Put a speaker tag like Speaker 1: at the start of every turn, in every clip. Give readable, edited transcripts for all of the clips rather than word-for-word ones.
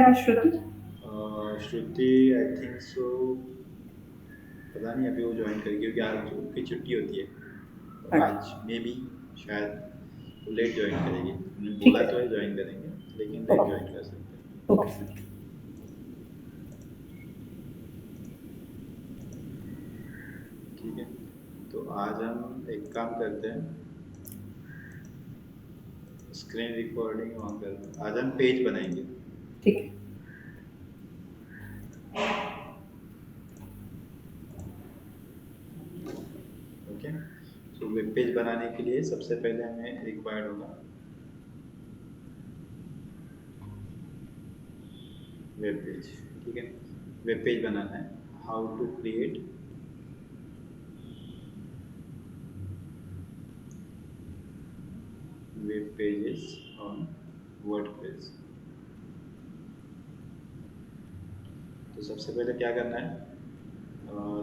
Speaker 1: है श्रुति?
Speaker 2: श्रुति I think so, पता नहीं अभी वो ज्वाइन करेगी क्योंकि आज उसकी छुट्टी होती है, तो आज
Speaker 1: अच्छा।
Speaker 2: मे बी शायद वो लेट ज्वाइन करेगी। उन्होंने
Speaker 1: ठीक
Speaker 2: बोला
Speaker 1: है
Speaker 2: तो है
Speaker 1: सर।
Speaker 2: ज्वाइन करेंगे, लेकिन लेट
Speaker 1: ओके।
Speaker 2: ज्वाइन कर सकते हैं।
Speaker 1: Okay sir.
Speaker 2: ठीक है, तो आज हम एक काम करते हैं, स्क्रीन रिकॉर्डिंग ऑन करते हैं। आज हम पेज बनाएंगे।
Speaker 1: ठीक है।
Speaker 2: ओके, सो वेब पेज बनाने के लिए सबसे पहले हमें रिक्वायर्ड होगा वेब पेज। ठीक है, वेब पेज बनाना है। How to create web pages on WordPress. तो सबसे पहले क्या करना है,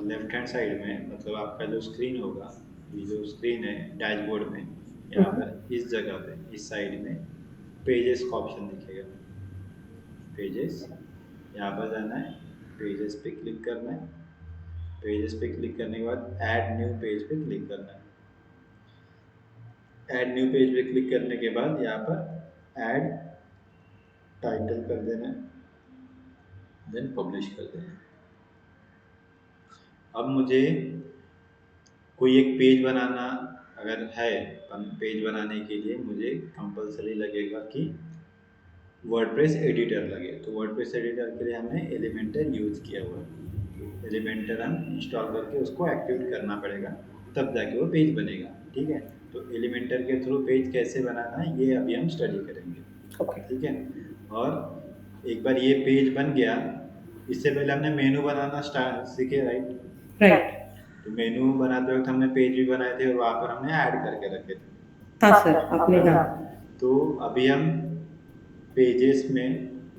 Speaker 2: लेफ्ट हैंड साइड में, मतलब आपका जो स्क्रीन होगा, ये जो स्क्रीन है डैशबोर्ड में, यहाँ
Speaker 1: हम्म।
Speaker 2: पर इस जगह पे इस साइड में पेजेस का ऑप्शन दिखेगा। पेजेस, यहाँ पर जाना है, पेजेस पे क्लिक करना है। पेजेस पे क्लिक करने के बाद ऐड न्यू पेज पे क्लिक करना है। ऐड न्यू पेज पे क्लिक करने के बाद यहाँ पर ऐड टाइटल कर देना है, देन पब्लिश कर देना है। अब मुझे कोई एक पेज बनाना अगर है, पेज बनाने के लिए मुझे कंपलसरी लगेगा कि वर्डप्रेस एडिटर लगे। तो वर्डप्रेस एडिटर के लिए हमने एलिमेंटर यूज़ किया हुआ है। एलिमेंटर हम इंस्टॉल करके उसको एक्टिवेट करना पड़ेगा, तब जाके वो पेज बनेगा। ठीक है, तो एलिमेंटर के थ्रू पेज कैसे बनाना है ये अभी हम स्टडी करेंगे।
Speaker 1: ओके।
Speaker 2: ठीक है, और एक बार ये पेज बन गया, इससे पहले हमने मेनू बनाना स्टार्ट सीखे, राइट?
Speaker 1: राइट।
Speaker 2: तो मेनू बनाते वक्त हमने पेज भी बनाए थे और वहाँ पर हमने ऐड करके रखे थे।
Speaker 1: हाँ सर, आपने
Speaker 2: है ना?
Speaker 1: कहा।
Speaker 2: तो अभी हम पेजेस में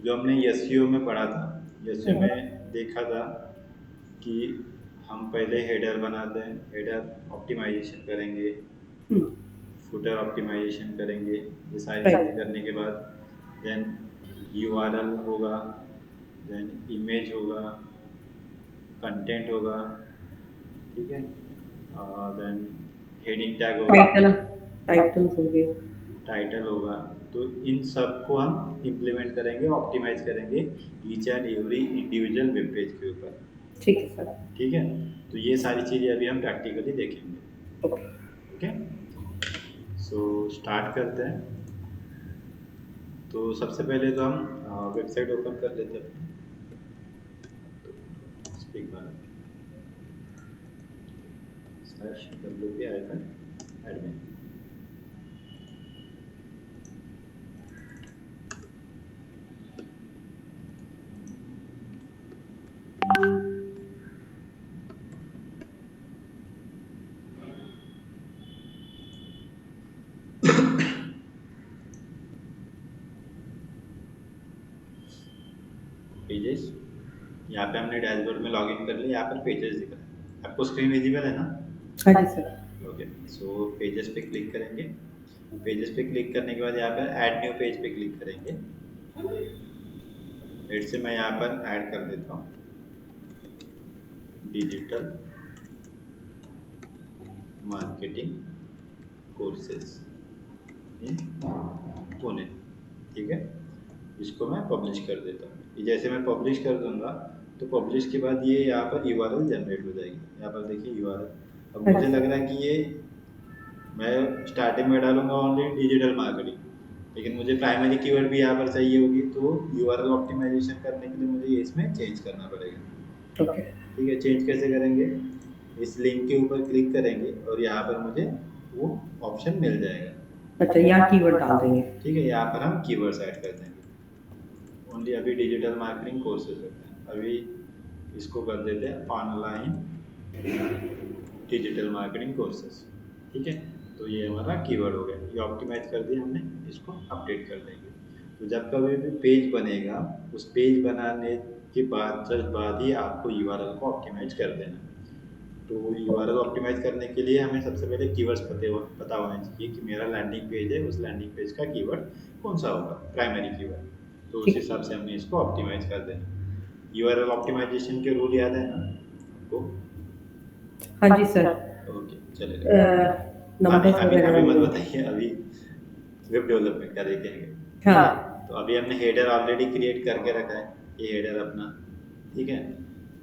Speaker 2: जो हमने एसईओ में पढ़ा था, एसईओ
Speaker 1: हम्म।
Speaker 2: में देखा था कि हम पहले हेडर बनाते हैं, हेडर ऑप्टिमाइजेशन करेंगे,
Speaker 1: हम्म।
Speaker 2: फुटर ऑप्टिमाइजेशन करेंगे। ये सारी चीज़ें
Speaker 1: राइट।
Speaker 2: करने के बाद देन यूआरएल होगा, देन इमेज होगा, कंटेंट होगा। ठीक है, देन हेडिंग टैग होगा,
Speaker 1: टाइटल। टाइटल हो गए।
Speaker 2: टाइटल होगा। तो इन सब को हम इम्प्लीमेंट करेंगे, ऑप्टिमाइज करेंगे each and every individual web page के ऊपर।
Speaker 1: ठीक है सर।
Speaker 2: ठीक है, तो ये सारी चीज़ें अभी हम प्रैक्टिकली देखेंगे।
Speaker 1: ओके।
Speaker 2: ओके, सो स्टार्ट करते हैं। तो सबसे पहले तो हम वेबसाइट ओपन कर लेते हैं अपनी। Speak Bharat slash WP icon admin. Pages, यहाँ पे हमने डैशबोर्ड में लॉगिन कर लिया, यहाँ पर पेजेस दिख रहा है, आपको स्क्रीन विजिबल है ना?
Speaker 1: हाँ जी सर।
Speaker 2: ओके, सो पेजेस पे क्लिक करेंगे। पेजेस पे क्लिक करने के बाद यहाँ पर ऐड न्यू पेज पे क्लिक करेंगे। फिर से मैं यहाँ पर ऐड कर देता हूँ digital marketing courses in Pune. ठीक है, इसको मैं पब्लिश कर देता हूँ। ये जैसे मैं पब्लिश कर दूंगा, तो पब्लिश के बाद ये यहाँ पर यूआरएल जनरेट हो जाएगी। यहाँ पर देखिए यूआरएल। अब
Speaker 1: हाँ
Speaker 2: मुझे
Speaker 1: जी
Speaker 2: लग
Speaker 1: सर।
Speaker 2: रहा है कि ये मैं स्टार्टिंग में डालूंगा ओनली डिजिटल मार्केटिंग, लेकिन मुझे प्राइमरी कीवर्ड भी यहाँ पर चाहिए होगी, तो यूआरएल ऑप्टिमाइजेशन करने के लिए मुझे ये इसमें चेंज करना पड़ेगा।
Speaker 1: ओके।
Speaker 2: ठीक है, चेंज कैसे करेंगे? इस लिंक के ऊपर क्लिक करेंगे और यहाँ पर मुझे वो ऑप्शन मिल जाएगा।
Speaker 1: अच्छा, यहाँ कीवर्ड डाल देंगे।
Speaker 2: ठीक है, यहाँ पर हम कीवर्ड्स ऐड कर देंगे। ओनली अभी डिजिटल मार्केटिंग कोर्सेज होते हैं, अभी इसको कर देते हैं ऑनलाइन डिजिटल मार्केटिंग कोर्सेज। ठीक है, तो ये हमारा कीवर्ड हो गया, ये ऑप्टिमाइज कर दिया हमने, इसको अपडेट कर देंगे। तो जब कभी भी पेज बनेगा, उस पेज बनाने के बाद जस्ट बाद ही आपको यूआरएल को ऑप्टिमाइज कर देना है। तो यूआरएल ऑप्टिमाइज करने के लिए हमें सबसे पहले कीवर्ड्स पता होने चाहिए कि मेरा लैंडिंग पेज है, उस लैंडिंग पेज का कीवर्ड कौन सा होगा, प्राइमरी कीवर्ड। तो उस
Speaker 1: ठीक।
Speaker 2: हिसाब से हमने इसको ऑप्टिमाइज कर देना। यूआरएल ऑप्टिमाइजेशन के रूल याद है ना आपको?
Speaker 1: हाँ जी सर।
Speaker 2: ओके, चलेगा। हाँ, नहीं
Speaker 1: नंबर्स
Speaker 2: अभी
Speaker 1: वगैरह
Speaker 2: अभी मत
Speaker 1: नहीं।
Speaker 2: बताइए, अभी वेब डेवलपमेंट का देखेंगे। ठीक है,
Speaker 1: हाँ।
Speaker 2: तो अभी हमने हेडर ऑलरेडी क्रिएट करके रखा है, ये हेडर अपना। ठीक है,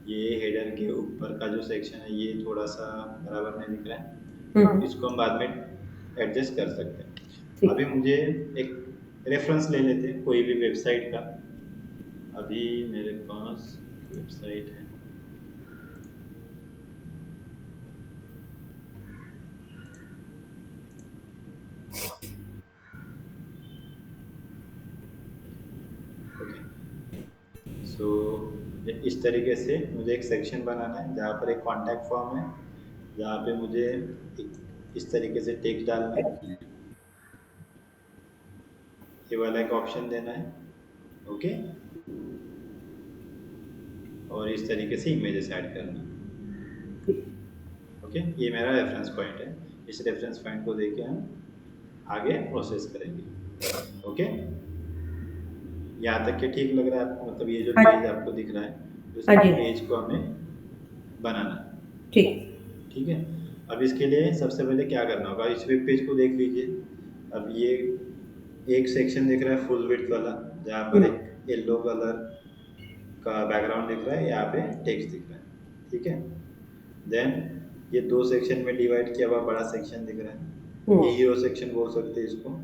Speaker 2: ये हेडर के ऊपर का जो सेक्शन है ये थोड़ा सा बराबर नहीं दिख रहा है,
Speaker 1: हम्म।
Speaker 2: इसको हम बाद में एडजस्ट कर सकते हैं।
Speaker 1: ठीक
Speaker 2: अभी
Speaker 1: है।
Speaker 2: मुझे एक रेफरेंस ले लेते हैं कोई भी वेबसाइट का। अभी मेरे पास वेबसाइट है, ओके। सो इस तरीके से मुझे एक सेक्शन बनाना है जहाँ पर एक कॉन्टैक्ट फॉर्म है, जहाँ पे मुझे इस तरीके से टेक्स्ट डालना है, ये वाला एक ऑप्शन देना है। ओके, और इस तरीके से इमेजेस ऐड करना है। ओके, ये मेरा रेफरेंस पॉइंट है, इस रेफरेंस पॉइंट को देके हम आगे प्रोसेस करेंगे। ओके, यहाँ तक के ठीक लग रहा है आपको? मतलब ये जो
Speaker 1: हाँ।
Speaker 2: पेज आपको दिख रहा है, उस
Speaker 1: हाँ जी।
Speaker 2: पेज को हमें बनाना है।
Speaker 1: ठीक।
Speaker 2: ठीक है, अब इसके लिए सबसे पहले क्या करना होगा, इस वेब पेज को देख लीजिए। अब ये एक सेक्शन दिख रहा है फुल विड्थ वाला, जहाँ पर
Speaker 1: हम्म।
Speaker 2: एक येलो कलर का बैकग्राउंड दिख रहा है, यहाँ पे टेक्स्ट दिख रहा है। ठीक है, देन ये दो सेक्शन में डिवाइड किया हुआ बड़ा सेक्शन दिख रहा है, ये
Speaker 1: हम्म।
Speaker 2: हीरो सेक्शन बोल सकते हैं इसको।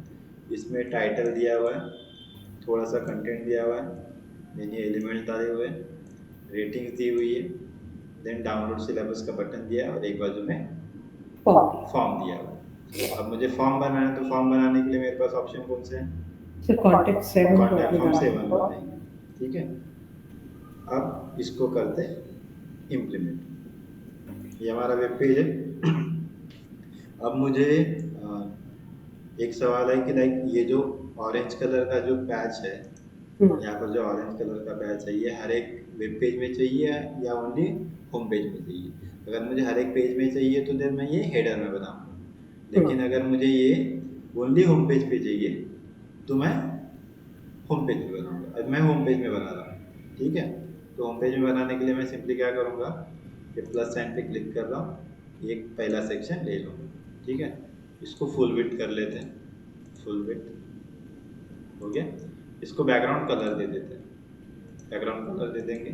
Speaker 2: इसमें टाइटल दिया हुआ है, थोड़ा सा कंटेंट दिया हुआ है, देन ये एलिमेंट डाले हुए हैं, रेटिंग्स दी हुई है, देन डाउनलोड सिलेबस का बटन दिया है और एक बाजू में
Speaker 1: फॉर्म।
Speaker 2: फॉर्म दिया हुआ है। अब मुझे फॉर्म बनाना है, तो फॉर्म बनाने के लिए मेरे पास ऑप्शन कौन से हैं?
Speaker 1: सर कॉन्टेक्ट 7 को
Speaker 2: कॉन्टैक्ट
Speaker 1: अभी
Speaker 2: फॉर्म
Speaker 1: बना
Speaker 2: 7
Speaker 1: दो।
Speaker 2: बनाएंगे। ठीक है, अब इसको करते इम्प्लीमेंट। ये हमारा वेब पेज है। अब मुझे एक सवाल है कि लाइक ये जो ऑरेंज कलर का जो पैच है,
Speaker 1: हम्म।
Speaker 2: यहाँ पर जो ऑरेंज कलर का पैच है, ये हर एक वेब पेज में चाहिए या ओनली होम पेज में चाहिए? अगर मुझे हर एक पेज में चाहिए तो देन मैं ये हेडर में बनाऊंगा, लेकिन
Speaker 1: हम्म।
Speaker 2: अगर मुझे ये ओनली होम पेज पे चाहिए तो मैं होम पेज में बनाऊंगा। अब मैं होम पेज में बना रहा हूँ। ठीक है, तो होम पेज में बनाने के लिए मैं सिंपली क्या करूँगा, ये प्लस साइन पे क्लिक कर रहा हूँ, एक पहला सेक्शन ले लूँगा। ठीक है, इसको फुल विड्थ कर लेते हैं, फुल विड्थ हो गया। इसको बैकग्राउंड कलर दे देते हैं, बैकग्राउंड कलर दे देंगे।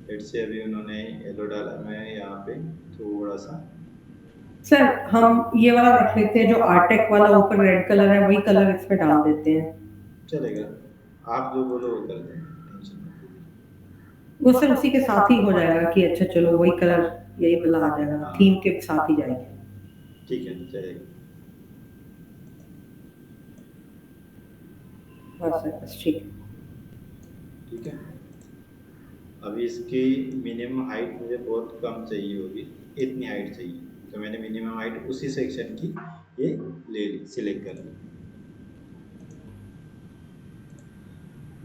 Speaker 2: लेट से अभी उन्होंने येलो डाला, मैं यहाँ पे थोड़ा सा
Speaker 1: सर हम ये वाला रख लेते हैं, जो आर्टेक वाला ऊपर रेड कलर है वही कलर इस पे डाल देते हैं।
Speaker 2: चलेगा, आप जो बोलो वो कर दें, टेंशन मत लीजिए।
Speaker 1: वो सर उसी के साथ ही हो जाएगा कि अच्छा चलो वही कलर, यही वाला आ जाएगा,
Speaker 2: हाँ
Speaker 1: थीम के साथ ही जाएगी।
Speaker 2: ठीक है, चलेगा।
Speaker 1: हाँ सर बस ठीक है।
Speaker 2: ठीक है, अभी इसकी मिनिमम हाइट मुझे बहुत कम चाहिए होगी, इतनी हाइट चाहिए, तो मैंने मिनिमम हाइट उसी सेक्शन की ये ले ली, सिलेक्ट कर ली।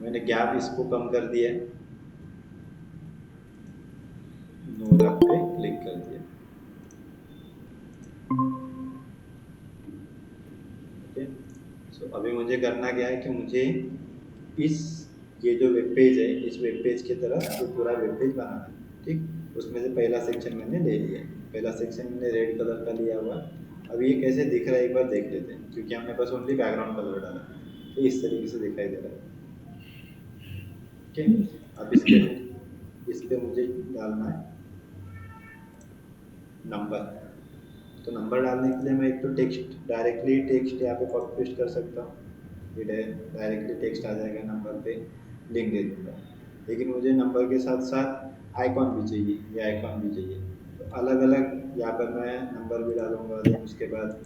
Speaker 2: मैंने गैप इसको कम कर दिया, नो रख पे क्लिक कर दिया। ओके, सो अभी मुझे करना क्या है कि मुझे इस ये जो वेब पेज है, इस वेब पेज की तरह ये पूरा वेब पेज बनाना है। ठीक, उसमें से पहला सेक्शन मैंने ले लिया, पहला सेक्शन मैंने रेड कलर का लिया हुआ। अब ये कैसे दिख रहा है एक बार देख लेते हैं, क्योंकि हमने बस ओनली बैकग्राउंड कलर डाला है, तो इस तरीके से दिखाई दे रहा है। ओके, अब इस पे मुझे डालना है नंबर। तो नंबर डालने के लिए मैं एक तो टेक्स्ट, डायरेक्टली टेक्स्ट यहाँ पे कॉपी पेस्ट कर सकता हूँ, ये डायरेक्टली टेक्स्ट आ जाएगा, नंबर पे लिंक दे दूँगा। लेकिन मुझे नंबर के साथ साथ आइकॉन भी चाहिए, ये आइकॉन भी चाहिए, तो अलग अलग यहाँ पर मैं नंबर भी डालूँगा, देन उसके बाद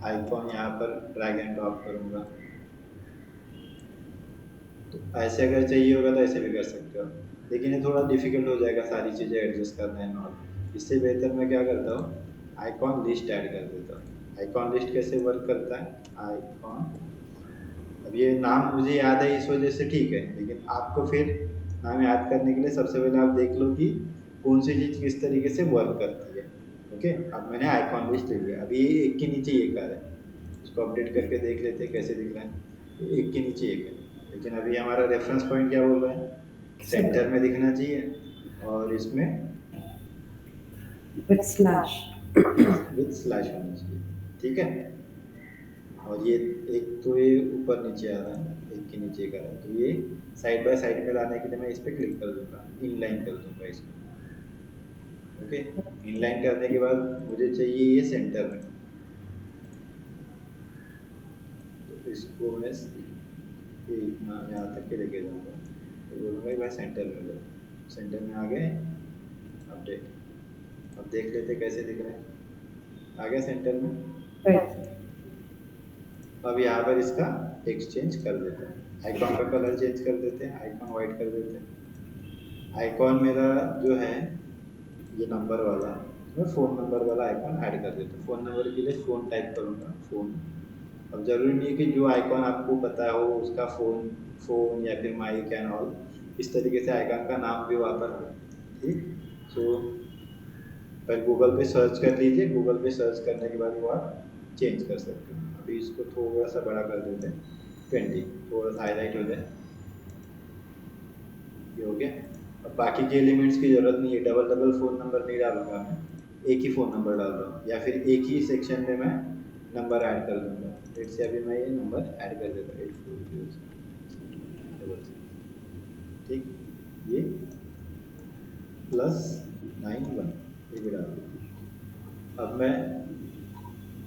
Speaker 2: आइकॉन यहाँ पर ड्रैग एंड ड्रॉप करूँगा। तो ऐसे अगर चाहिए होगा तो ऐसे भी कर सकते हो, लेकिन ये थोड़ा डिफिकल्ट हो जाएगा सारी चीज़ें एडजस्ट करना है नॉट। इससे बेहतर मैं क्या करता हूँ, आइकॉन लिस्ट ऐड कर देता हूँ। आइकॉन लिस्ट कैसे वर्क करता है, आइकॉन, अब ये नाम मुझे याद है इस वजह से ठीक है, लेकिन आपको फिर नाम याद करने के लिए सबसे पहले आप देख लो कि कौन सी चीज़ किस तरीके से वर्क करती है। ओके, अब मैंने आइकॉन लिस्ट ले लिया, अभी ये एक के नीचे एक आ रहा है, इसको अपडेट करके देख लेते हैं कैसे दिख रहा है। ये एक के नीचे एक है, लेकिन अभी हमारा रेफरेंस पॉइंट क्या बोल रहा है, सेंटर में दिखना चाहिए और इसमें
Speaker 1: विथ स्लैश।
Speaker 2: विथ स्लैश होना चाहिए। ठीक है, और ये एक तो ये ऊपर नीचे आ रहा है, एक के नीचे का है, तो ये साइड बाय साइड में लाने के लिए मैं इस पर क्लिक कर दूंगा, इनलाइन कर दूंगा इसको। ओके, इनलाइन करने के बाद मुझे चाहिए ये सेंटर में, तो इसको मैं ये इतना यहाँ तक के लेके जाऊँगा, तो बोलूँगा भाई सेंटर में लो। सेंटर में आ गए, अपडेट। अब देख लेते कैसे दिख रहा है, आ गया सेंटर में।
Speaker 1: राइट।
Speaker 2: अब यहाँ पर इसका टेक्स्ट चेंज कर देते हैं, आइकॉन का कलर चेंज कर देते हैं, आइकॉन वाइट कर देते हैं। आइकॉन मेरा जो है ये नंबर वाला, मैं फ़ोन नंबर वाला आइकॉन ऐड कर देता हूँ। फ़ोन नंबर के लिए फ़ोन टाइप करूँगा, फ़ोन। अब ज़रूरी नहीं है कि जो आइकॉन आपको पता हो उसका फ़ोन या फिर माइक एंड ऑल, इस तरीके से आइकॉन का नाम भी वहाँ पर हो। ठीक, सो पर गूगल पे सर्च कर लीजिए, गूगल पे सर्च करने के बाद वो आप चेंज कर सकते हो। अभी इसको थोड़ा सा बड़ा कर देते हैं, 20, थोड़ा सा हाईलाइट हो जाए, ये हो गया। अब बाकी के एलिमेंट्स की ज़रूरत नहीं है, डबल डबल फ़ोन नंबर नहीं डालूंगा मैं, एक ही फ़ोन नंबर डाल रहा हूँ, या फिर एक ही सेक्शन में मैं नंबर ऐड कर दूंगा। जैसे अभी मैं ये नंबर ऐड कर देता हूँ, 8406। ठीक, ये +91 ये भी डाल दूँ। अब मैं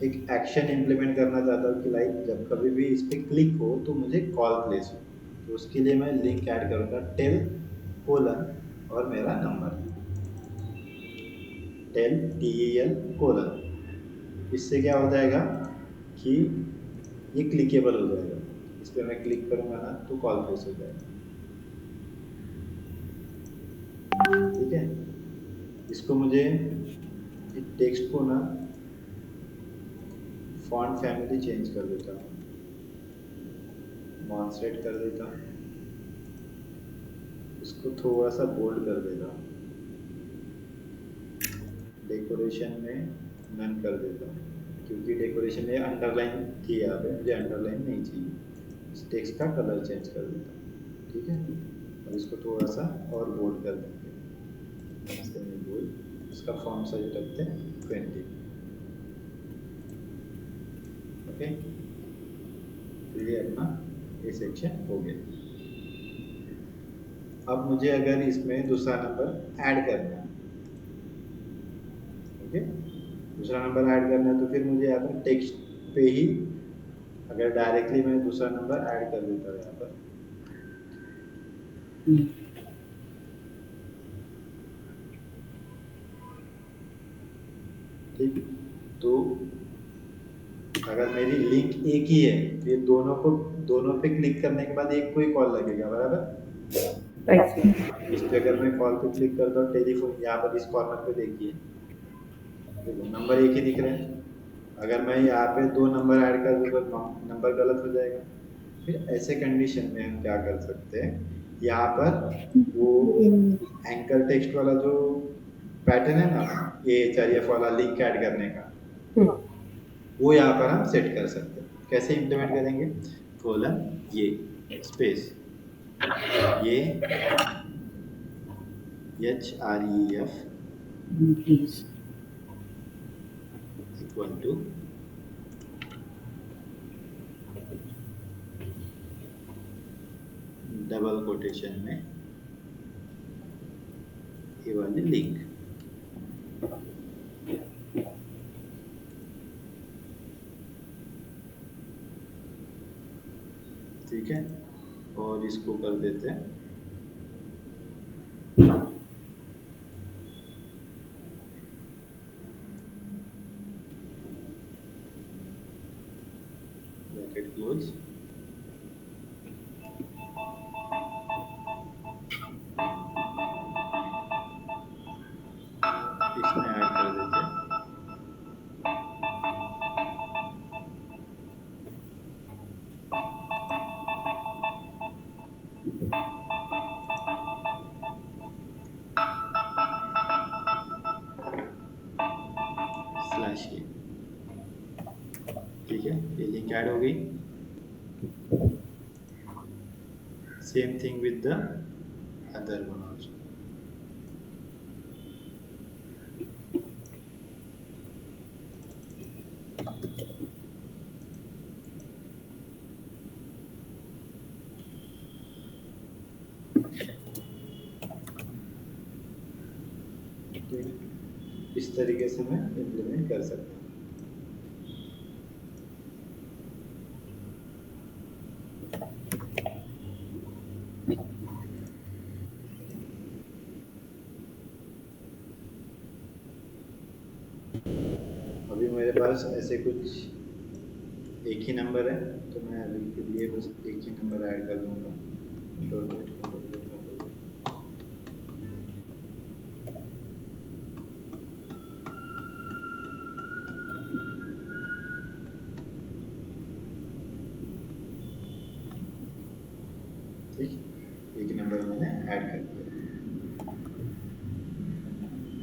Speaker 2: एक एक्शन इम्प्लीमेंट करना चाहता हूँ कि लाइक जब कभी भी इस पर क्लिक हो तो मुझे कॉल प्लेस हो, तो उसके लिए मैं लिंक ऐड करूँगा, टेल कोलन और मेरा नंबर, टेल TEL कोलन। इससे क्या हो जाएगा कि ये क्लिकेबल हो जाएगा, इस पर मैं क्लिक करूँगा ना तो कॉल प्लेस हो जाएगा। ठीक है, इसको मुझे टेक्स्ट को ना फॉन्ट फैमिली चेंज कर देता हूँ, मॉन्स्ट्रेट कर देता हूँ, इसको थोड़ा सा बोल्ड कर देता हूँ, डेकोरेशन में नन कर देता हूँ, क्योंकि डेकोरेशन में अंडरलाइन थी यहाँ पे, मुझे अंडरलाइन नहीं चाहिए। इस टेक्स्ट का कलर चेंज कर देता हूँ। ठीक है, और इसको थोड़ा सा और बोल्ड कर देंगे, बोल्ड। इसका फॉन्ट साइज रखते हैं 20। ओके, तो ये अपना ये सेक्शन हो गया। अब मुझे अगर इसमें दूसरा नंबर ऐड करना है, ओके, दूसरा नंबर ऐड करना है, तो फिर मुझे यहाँ पर टेक्स्ट पे ही अगर डायरेक्टली मैं दूसरा नंबर ऐड कर देता हूँ यहाँ पर, ठीक, तो अगर मेरी लिंक एक ही है तो ये दोनों पे क्लिक करने के बाद एक को ही कॉल लगेगा, बराबर। इस पे अगर मैं कॉल पे क्लिक करता हूँ, टेलीफोन यहाँ पर इस कॉर्नर पे देखिए, देखो नंबर एक ही दिख रहा है। अगर मैं यहाँ पे 2 नंबर ऐड कर दूँ तो नंबर गलत हो जाएगा। फिर ऐसे कंडीशन में हम क्या कर सकते हैं, यहाँ पर वो एंकर टेक्स्ट वाला जो पैटर्न है ना, AHREF वाला लिंक ऐड करने का, वो यहाँ पर हम सेट कर सकते हैं। कैसे इम्प्लीमेंट करेंगे, कोलन ये स्पेस ये HREF equal to double quotation में ये वाली लिंक। ठीक है, और इसको कर देते हैं ब्रैकेट क्लोज। इसमें ऐड कर देते हैं स्लैश ये। ठीक है, ये लिंक ऐड हो गई। same thing with the other one also. ठीक, इस तरीके से मैं इम्प्लीमेंट कर सकता हूँ। अभी मेरे पास ऐसे कुछ एक ही नंबर है, तो मैं अभी के लिए बस एक ही नंबर ऐड कर दूंगा। ठीक, एक नंबर मैंने ऐड कर दिया।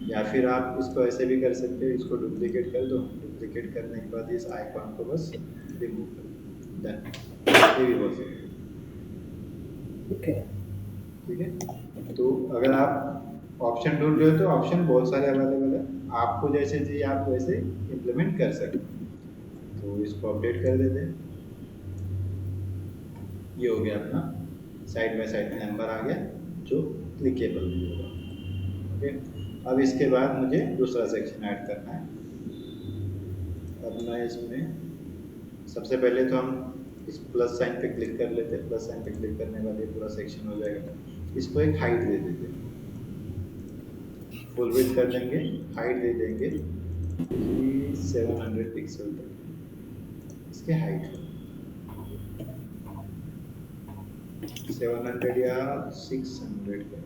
Speaker 2: या फिर आप इसको ऐसे भी कर सकते हो, इसको डुप्लीकेट कर दो, डुप्लीकेट करने के बाद इस आइकॉन को बस रिमूव कर दो, डन। ये भी हो सकता है।
Speaker 1: ओके,
Speaker 2: ठीक है। तो अगर आप ऑप्शन ढूंढ रहे हो तो ऑप्शन बहुत सारे अवेलेबल है, आपको जैसे चाहिए आप वैसे इम्प्लीमेंट कर सकते हैं। तो इसको अपडेट कर देते हैं। ये हो गया अपना साइड बाय साइड नंबर आ गया जो क्लिकेबल भी होगा। ओके, अब इसके बाद मुझे दूसरा सेक्शन ऐड करना है। अब मैं इसमें सबसे पहले तो हम इस प्लस साइन पे क्लिक कर लेते हैं। प्लस साइन पे क्लिक करने के बाद ये पूरा सेक्शन हो जाएगा। इसको एक हाइट दे देते हैं, फुल विड्थ कर देंगे, हाइट दे देंगे 700 पिक्सल तक इसके हाइट, 700 या 600 का।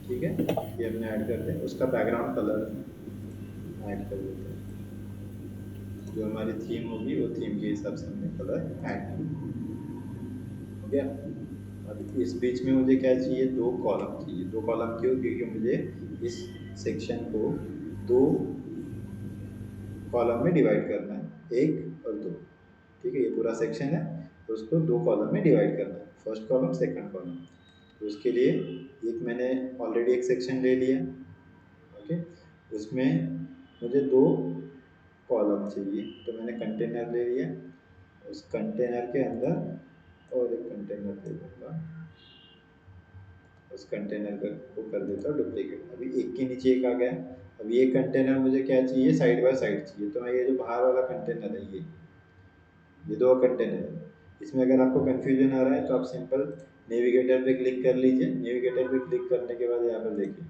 Speaker 2: ठीक है, ये हमने ऐड कर दिया। उसका बैकग्राउंड कलर ऐड कर देते हैं, जो हमारी थीम होगी वो थीम के हिसाब से हमने कलर ऐड कर दिया। हो गया। अब इस बीच में मुझे क्या चाहिए, दो कॉलम चाहिए। दो कॉलम क्यों, क्योंकि मुझे इस सेक्शन को दो कॉलम में डिवाइड करना है, एक और दो। ठीक है, ये पूरा सेक्शन है तो उसको दो कॉलम में डिवाइड करना है, फर्स्ट कॉलम सेकंड कॉलम। तो उसके लिए एक मैंने ऑलरेडी एक सेक्शन ले लिया। ओके, उसमें मुझे दो कॉलम चाहिए, तो मैंने कंटेनर ले लिया। उस कंटेनर के अंदर और एक कंटेनर ले लूँगा, उस कंटेनर को कर देता हूँ डुप्लीकेट। अभी एक के नीचे एक आ गया। अब ये कंटेनर मुझे क्या चाहिए, साइड बाय साइड चाहिए। तो मैं ये जो बाहर वाला कंटेनर है, ये दो कंटेनर है। इसमें अगर आपको कंफ्यूजन आ रहा है तो आप सिंपल नेविगेटर पे क्लिक कर लीजिए। नेविगेटर पे क्लिक करने के बाद यहाँ पर देखिए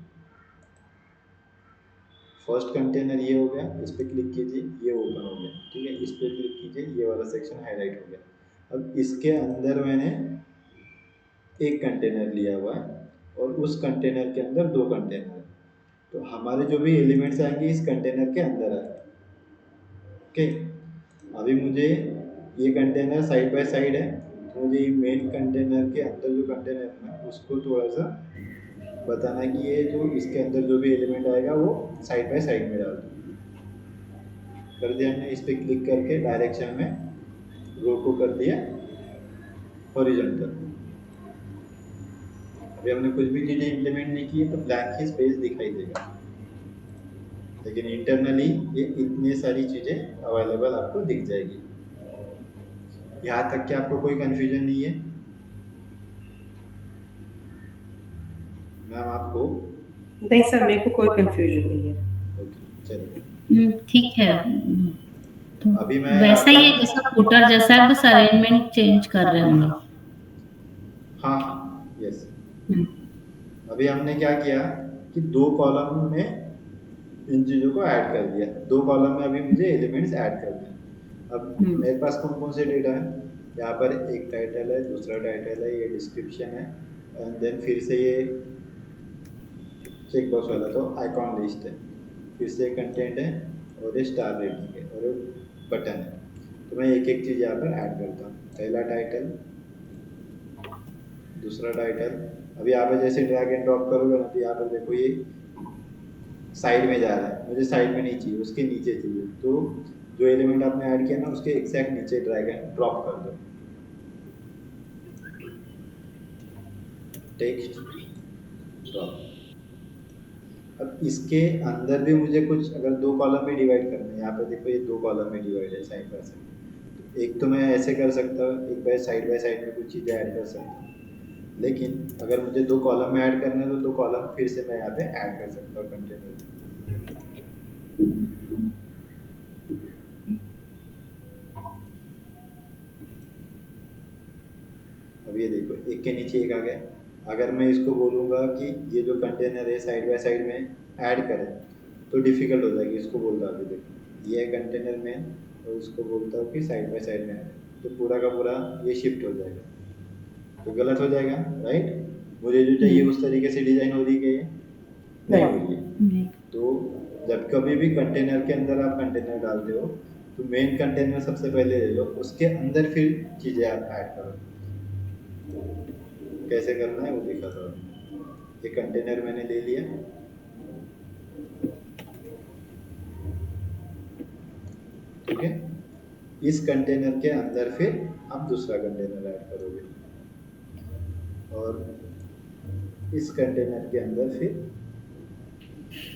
Speaker 2: फर्स्ट कंटेनर ये हो गया, इस पर क्लिक कीजिए, ये ओपन हो गया। ठीक है, इस पर क्लिक कीजिए, ये वाला सेक्शन हाईलाइट हो गया। अब इसके अंदर मैंने एक कंटेनर लिया हुआ है और उस कंटेनर के अंदर दो कंटेनर है। तो हमारे जो भी एलिमेंट्स आएंगे इस कंटेनर के अंदर आएंगे। ओके, अभी मुझे ये कंटेनर साइड बाय साइड है, तो मुझे मेन कंटेनर के अंदर जो कंटेनर है ना उसको थोड़ा सा बताना है कि ये जो इसके अंदर जो भी एलिमेंट आएगा वो साइड बाय साइड में डाल दो। कर दिया हमने, इस पर क्लिक करके डायरेक्शन में रो को कर दिया हॉरिजॉन्टल। अभी हमने कुछ भी चीज़ें इम्प्लीमेंट नहीं की है तो ब्लैंक ही स्पेस दिखाई देगा, लेकिन इंटरनली ये इतनी सारी चीज़ें अवेलेबल आपको दिख जाएगी। यहाँ तक कि आपको कोई कंफ्यूजन नहीं है मैम आपको?
Speaker 1: नहीं सर, मेरे को कोई कंफ्यूजन नहीं है।
Speaker 2: ओके, चलिए
Speaker 3: ठीक है। तो
Speaker 2: अभी मैं
Speaker 3: वैसा ही है जैसा फुटर जैसा है, बस अरेंजमेंट चेंज कर रहे होंगे।
Speaker 2: हाँ हाँ, यस। अभी हमने क्या किया कि दो कॉलम में इन चीज़ों को ऐड कर दिया। दो कॉलम में अभी मुझे एलिमेंट्स ऐड कर दिए। अब मेरे पास कौन कौन से डेटा है, यहाँ पर एक टाइटल है, दूसरा टाइटल है, ये डिस्क्रिप्शन है, एंड देन फिर से ये चेक बॉक्स वाला तो आइकॉन लिस्ट है, फिर से कंटेंट है और ये स्टार रेटिंग है और बटन है। तो मैं एक एक चीज़ यहाँ पर ऐड करता हूँ। पहला टाइटल, दूसरा टाइटल। अभी यहाँ पर जैसे ड्रैग एंड ड्रॉप करोगे ना तो यहाँ पर देखो ये साइड में जा रहा है, मुझे साइड में नहीं चाहिए, उसके नीचे चाहिए। तो जो एलिमेंट आपने ऐड किया ना उसके एग्जैक्ट नीचे ड्रैग एंड ड्रॉप कर दो, टेक्स्ट ड्रॉप। अब इसके अंदर भी मुझे कुछ अगर दो कॉलम में डिवाइड करना है, यहाँ पे देखो ये दो कॉलम में डिवाइड है साइड बाय साइड। एक तो मैं ऐसे कर सकता हूँ, एक बाय साइड में कुछ चीज़ें ऐड कर सकता हूँ, लेकिन अगर मुझे दो कॉलम में ऐड करना है तो दो कॉलम फिर से मैं यहाँ पे ऐड कर सकता हूँ कंटेनर। अब ये देखो एक के नीचे एक आ गया। अगर मैं इसको बोलूँगा कि ये जो कंटेनर है साइड बाय साइड में ऐड करें तो डिफ़िकल्ट हो जाएगी। इसको बोलता हूँ, देखो ये कंटेनर में और इसको बोलता हूँ कि साइड बाय साइड में ऐड, तो पूरा का पूरा ये शिफ्ट हो जाएगा, तो गलत हो जाएगा, राइट। मुझे जो चाहिए उस तरीके से डिज़ाइन हो रही है, नहीं हो रही है। तो जब कभी भी कंटेनर के अंदर आप कंटेनर डालते हो तो मेन कंटेनर सबसे पहले ले लो, उसके अंदर फिर चीज़ें आप ऐड करो। कैसे करना है वो देखा था। ये कंटेनर मैंने ले लिया, ठीक है। इस कंटेनर के अंदर फिर आप दूसरा कंटेनर ऐड करोगे और इस कंटेनर के अंदर फिर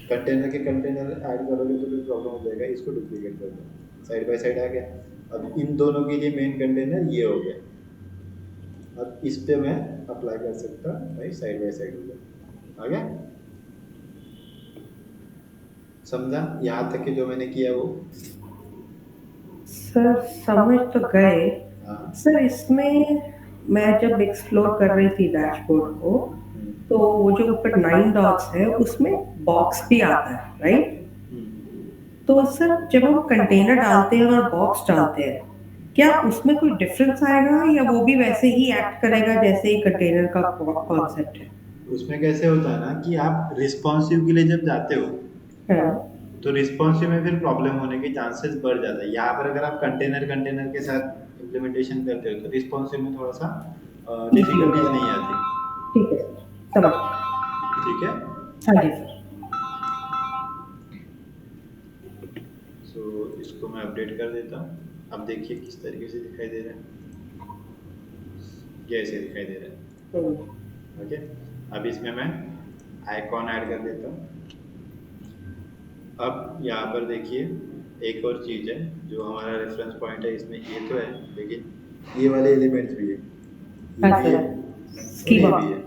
Speaker 2: कंटेनर ऐड करोगे तो फिर प्रॉब्लम हो जाएगा। इसको डुप्लीकेट कर दो, साइड बाय साइड आ गया। अब इन दोनों के लिए मेन कंटेनर ये हो गया। अब इस पे मैं अप्लाई कर सकता भाई, साइड बाय साइड हो गया, आ गया। समझा यहाँ तक कि जो मैंने किया वो?
Speaker 1: सर समझ तो गए।
Speaker 2: हाँ।
Speaker 1: सर इसमें मैं जब एक्सप्लोर कर रही थी डैशबोर्ड को, तो वो जो ऊपर 9 डॉट्स है उसमें बॉक्स भी आता है, राइट? तो सर जब हम कंटेनर डालते हैं और बॉक्स डालते हैं, क्या उसमें कोई डिफरेंस आएगा या वो भी वैसे ही एक्ट करेगा जैसे ही कंटेनर का कॉन्सेप्ट है?
Speaker 2: उसमें कैसे होता है ना कि आप रिस्पॉन्सिव के लिए जब जाते हो
Speaker 1: हाँ।
Speaker 2: तो रिस्पॉन्सिव में फिर प्रॉब्लम होने के चांसेस बढ़ जाता है। यहाँ पर अगर आप कंटेनर के साथ इम्प्लीमेंटेशन करते हो तो रिस्पॉन्सिव में थोड़ा सा डिफिकल्टीज नहीं आती।
Speaker 1: ठीक है सर, समझ गया।
Speaker 2: ठीक है।
Speaker 1: हाँ जी सर।
Speaker 2: सो इसको मैं अपडेट कर देता हूँ। अब देखिए किस तरीके से दिखाई दे रहा है, ये ऐसे दिखाई दे रहा है। ओके, अब इसमें मैं आइकॉन ऐड कर देता हूँ। अब यहाँ पर देखिए एक और चीज़ है जो हमारा रेफरेंस पॉइंट है, इसमें ये तो है लेकिन ये वाले एलिमेंट्स भी है, ये भी है और ये भी है।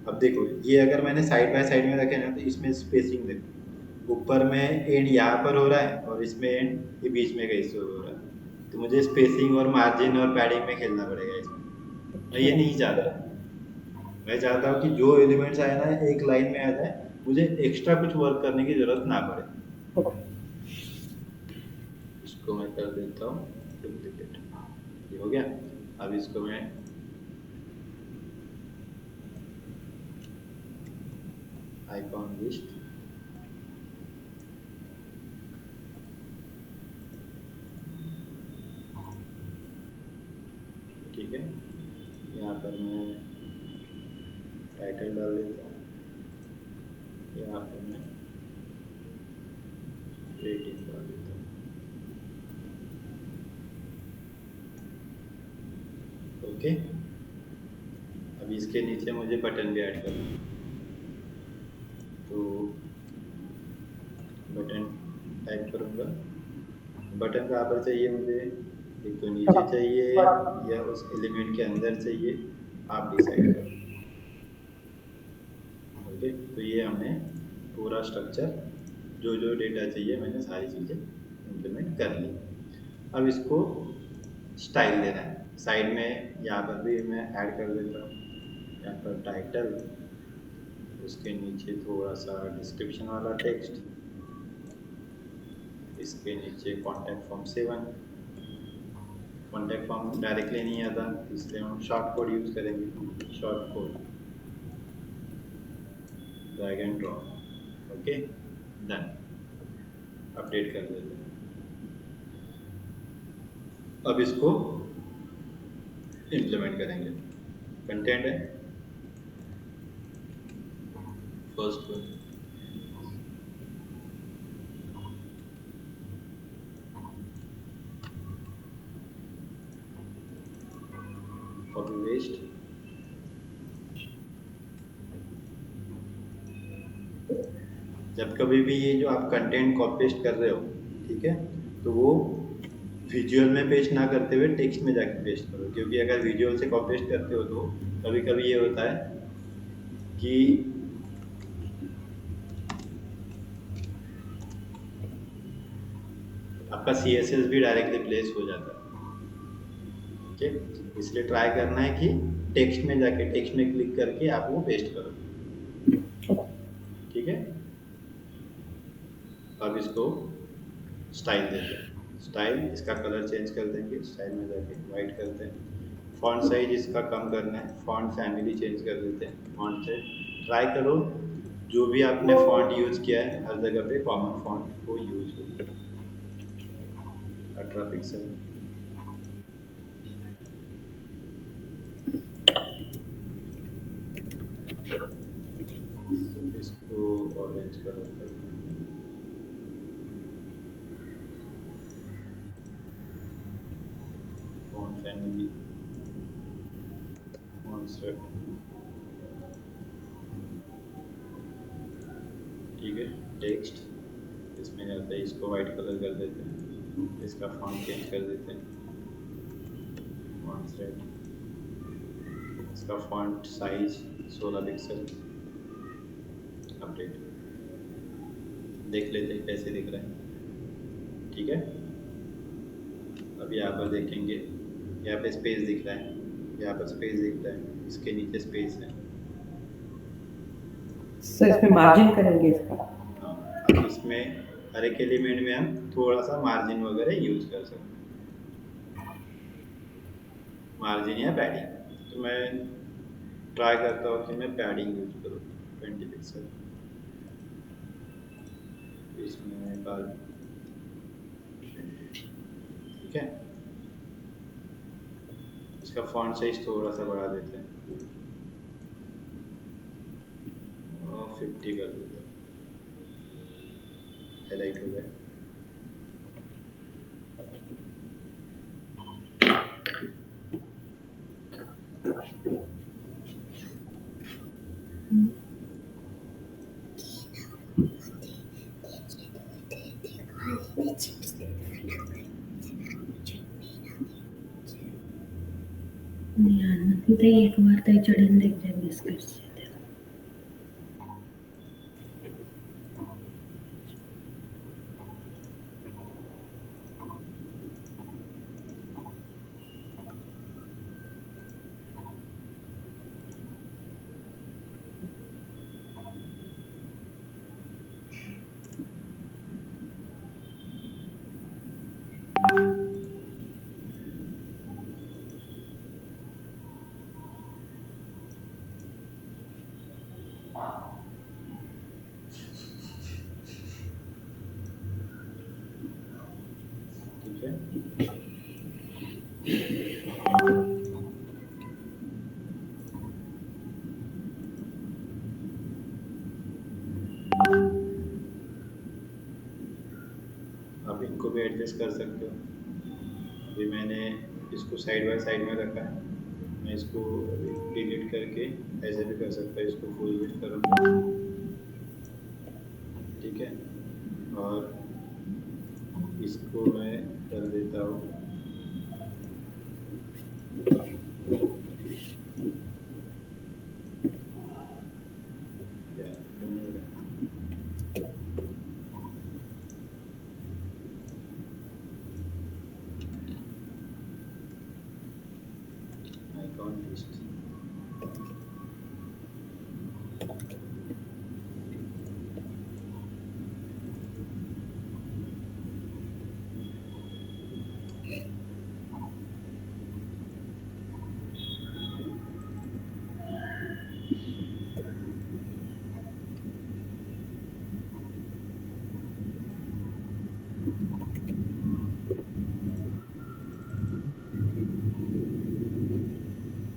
Speaker 2: अब देखो ये अगर मैंने साइड बाय साइड में रखे ना तो इसमें स्पेसिंग देखो, ऊपर में एंड यहाँ पर हो रहा है और इसमें एंड ये बीच में कहीं से हो रहा है, तो मुझे स्पेसिंग और मार्जिन और पैडिंग में खेलना पड़ेगा इसमें। मैं ये नहीं चाहता। मैं चाहता हूँ कि जो एलिमेंट्स आए ना एक लाइन में आ जाए, मुझे एक्स्ट्रा कुछ वर्क करने की ज़रूरत ना पड़े। इसको मैं कर देता हूँ डुप्लीकेट, ये हो गया। अब इसको मैं आइकॉन लिस्ट, ठीक है, यहाँ पर मैं टाइटल डाल देता हूँ, यहाँ पर मैं रेटिंग डाल देता हूँ। ओके, अब इसके नीचे मुझे बटन भी ऐड करना है, तो बटन टाइप करूँगा। बटन कहाँ पर चाहिए मुझे, एक तो नीचे चाहिए या उस एलिमेंट के अंदर चाहिए, आप डिसाइड करो। ओके, तो ये हमने पूरा स्ट्रक्चर जो जो डेटा चाहिए मैंने सारी चीज़ें इम्प्लीमेंट कर ली। अब इसको स्टाइल देना है। साइड में यहाँ पर भी मैं ऐड कर देता हूँ, यहाँ पर टाइटल, उसके नीचे थोड़ा सा डिस्क्रिप्शन वाला टेक्स्ट, इसके नीचे contact form 7। Contact form directly नहीं आता इसलिए हम शॉर्ट कोड यूज़ करेंगे, short code drag and drop. Okay done, update कर देते हैं। अब इसको इम्प्लीमेंट करेंगे। कंटेंट है फर्स्ट वन, कॉपी पेस्ट। जब कभी भी ये जो आप कंटेंट कॉपी पेस्ट कर रहे हो, ठीक है, तो वो विजुअल में पेस्ट ना करते हुए टेक्स्ट में जाके पेस्ट करो, क्योंकि अगर विजुअल से कॉपी पेस्ट करते हो तो कभी कभी ये होता है कि आपका CSS भी डायरेक्टली प्लेस हो जाता है। ठीक है, इसलिए ट्राई करना है कि टेक्स्ट में जाके टेक्स्ट में क्लिक करके आप वो पेस्ट करो। ठीक है, अब इसको स्टाइल देते हैं। स्टाइल, इसका कलर चेंज कर देंगे, स्टाइल में जाके वाइट करते हैं। फॉन्ट साइज इसका कम करना है, फॉन्ट फैमिली चेंज कर देते हैं। फॉन्ट से ट्राई करो जो भी आपने फॉन्ट यूज किया है हर जगह पे कॉमन फॉन्ट को यूज हो। 18 पिक्सल। इसको ऑरेंज कलर करते हैं। फॉन्ट फैमिली, फॉन्ट सेट, ठीक है। टेक्स्ट इसमें जाता है, इसको वाइट कलर कर देते हैं, इसका फॉन्ट चेंज कर देते हैं। फॉन्ट सेट, इसका फॉन्ट साइज 16 पिक्सल। अपडेट, देख लेते हैं कैसे दिख रहा है। ठीक है, अब यहाँ पर देखेंगे, यहाँ पे स्पेस दिख रहा है, यहाँ पर स्पेस दिख रहा है, इसके नीचे स्पेस है।
Speaker 1: सर इसमें मार्जिन करेंगे इसका।
Speaker 2: हाँ, अब इसमें हर एक एलिमेंट में हम थोड़ा सा मार्जिन वगैरह यूज कर सकते हैं, मार्जिन या पैडिंग। तो मैं ट्राई करता हूँ कि मैं पैडिंग यूज करूँ 20 पिक्सल। इसमें डाल, ठीक है। इसका फॉन्ट साइज थोड़ा सा बढ़ा देते हैं और 50 कर देते हैं, हाईलाइट हो गया।
Speaker 3: ते एक बार ते चढ़न देख जाए मिस कर से
Speaker 2: ठीक है, आप इनको भी एडजस्ट कर सकते हो। अभी मैंने इसको साइड बाय साइड में रखा है, मैं इसको डिलीट करके ऐसे भी कर सकता हूँ, इसको फुल विड्थ करूँगा। ठीक है, और इसको मैं कर देता हूँ आइकॉन लिस्ट।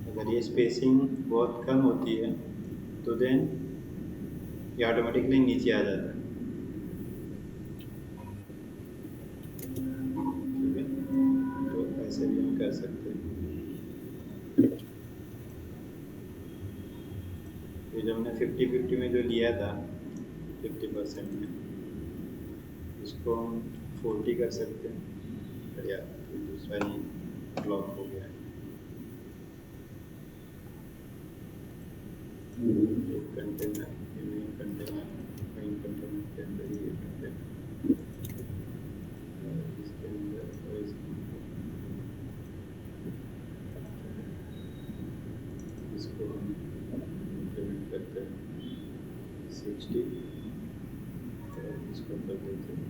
Speaker 2: अगर ये स्पेसिंग बहुत कम होती है तो देन ये ऑटोमेटिकली नीचे आ जाता है। ठीक है, तो ऐसे भी हम कर सकते हैं। ये जो हमने 50-50 में जो लिया था 50% में, इसको हम 40 कर सकते हैं। बढ़िया, तो दूसरा ही ब्लॉक हो गया है। एक container, main container, main container के अंदर ये कंटेनर, इसके अंदर और इसके अंदर इसको हम इंप्लीमेंट करते हैं 60 और इसको कर देते हैं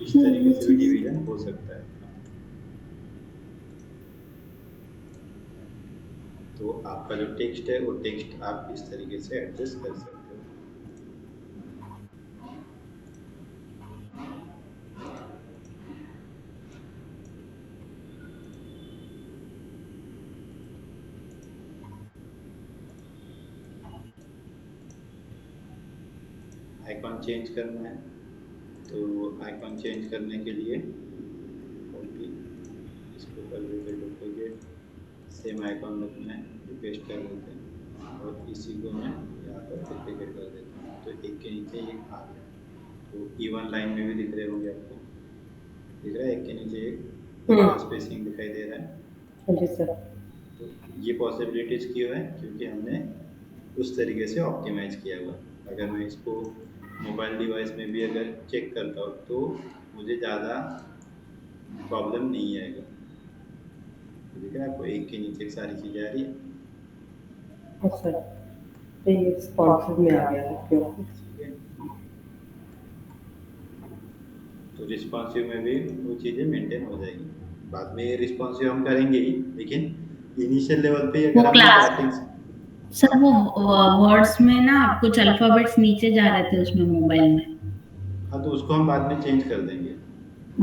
Speaker 2: इस तरीके से भी डिवीजन हो सकता है। तो आपका जो टेक्स्ट है वो टेक्स्ट आप इस तरीके से एडजस्ट कर सकते हो। आइकॉन चेंज करना है, तो आइकॉन चेंज करने के लिए कॉपी, इसको कर देते डुप्लीकेट, सेम आइकॉन रखना है, पेस्ट कर देते हैं और इसी को मैं यहाँ पर डुप्लीकेट कर देता हूँ। तो एक के नीचे एक आ गया, तो इवन लाइन में भी दिख रहे होंगे आपको, दिख रहा है एक के नीचे एक स्पेसिंग दिखाई दे रहा है।
Speaker 1: जी सर।
Speaker 2: तो ये पॉसिबिलिटीज क्यों है? क्योंकि हमने उस तरीके से ऑप्टिमाइज किया हुआ। अगर मैं इसको मोबाइल डिवाइस में भी अगर चेक करता हूँ तो मुझे ज़्यादा प्रॉब्लम नहीं आएगा। दिख रहा है आपको एक के नीचे सारी चीज़ें आ रही है।
Speaker 1: हाँ सर, तो ये रिस्पॉन्सिव में आ गया है क्योंकि
Speaker 2: तो रिस्पॉन्सिव में भी वो चीज़ें मेंटेन हो जाएगी। बाद में ये रिस्पॉन्सिव हम करेंगे ही, लेकिन इनिशियल लेवल पे अगर हम स्टार्टिंग
Speaker 3: सर वो वर्ड्स में ना कुछ अल्फाबेट्स नीचे जा रहे थे उसमें मोबाइल में।
Speaker 2: हाँ, तो उसको हम बाद में चेंज कर देंगे।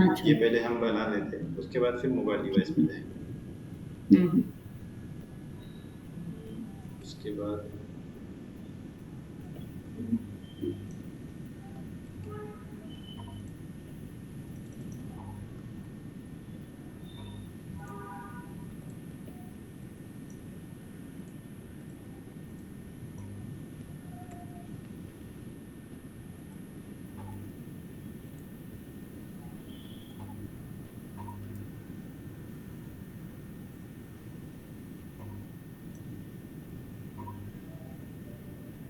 Speaker 3: अच्छा।
Speaker 2: ये पहले हम बना लेते हैं, उसके बाद फिर मोबाइल डिवाइस में जाएंगे। उसके बाद